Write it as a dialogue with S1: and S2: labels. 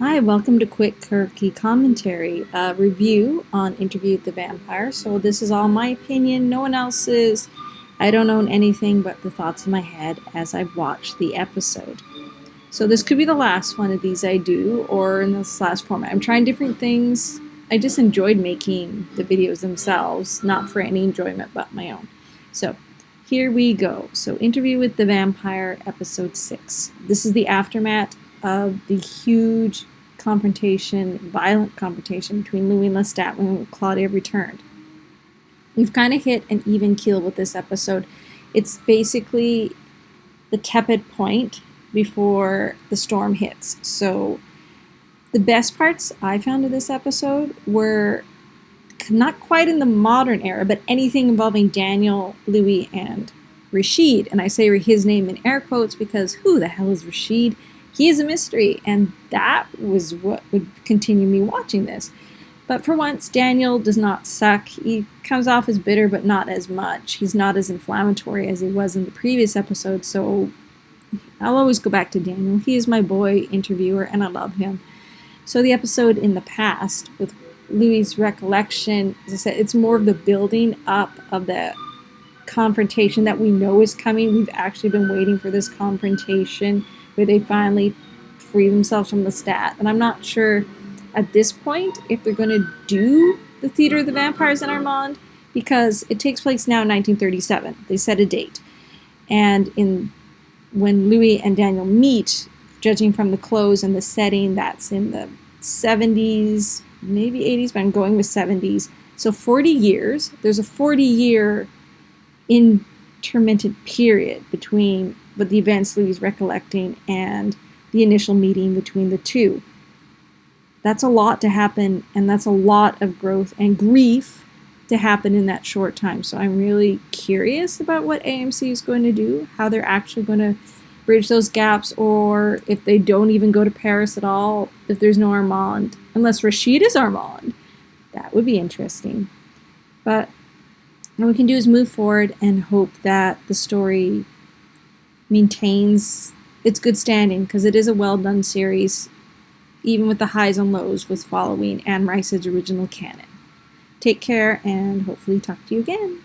S1: Hi, welcome to Quirky Commentary, a review on Interview with the Vampire. So this is all my opinion, no one else's. I don't own anything but the thoughts in my head as I watch the episode. So this could be the last one of these I do, or in this last format. I'm trying different things. I just enjoyed making the videos themselves, not for any enjoyment but my own. So here we go. So Interview with the Vampire, episode 6. This is the aftermath of the huge violent confrontation between Louis and Lestat when Claudia returned. We've kind of hit an even keel with this episode. It's basically the tepid point before the storm hits. So the best parts I found of this episode were not quite in the modern era, but anything involving Daniel, Louis, and Rashid. And I say his name in air quotes because who the hell is Rashid? He is a mystery, and that was what would continue me watching this. But for once, Daniel does not suck. He comes off as bitter, but not as much. He's not as inflammatory as he was in the previous episode, so I'll always go back to Daniel. He is my boy interviewer, and I love him. So the episode in the past, with Louis' recollection, as I said, it's more of the building up of the confrontation that we know is coming. We've actually been waiting for this confrontation where they finally free themselves from Lestat. And I'm not sure at this point if they're going to do the Theater of the Vampires in Armand, because it takes place now in 1937. They set a date. And when Louis and Daniel meet, judging from the clothes and the setting, that's in the 70s, maybe 80s, but I'm going with 70s. So 40 years. There's a 40-year intermittent period between the events Louis is recollecting and the initial meeting between the two. That's a lot to happen, and that's a lot of growth and grief to happen in that short time. So I'm really curious about what AMC is going to do, how they're actually going to bridge those gaps, or if they don't even go to Paris at all, if there's no Armand, unless Rashid is Armand. That would be interesting. But what we can do is move forward and hope that the story maintains its good standing, because it is a well-done series, even with the highs and lows with following Anne Rive's original canon. Take care, and hopefully talk to you again.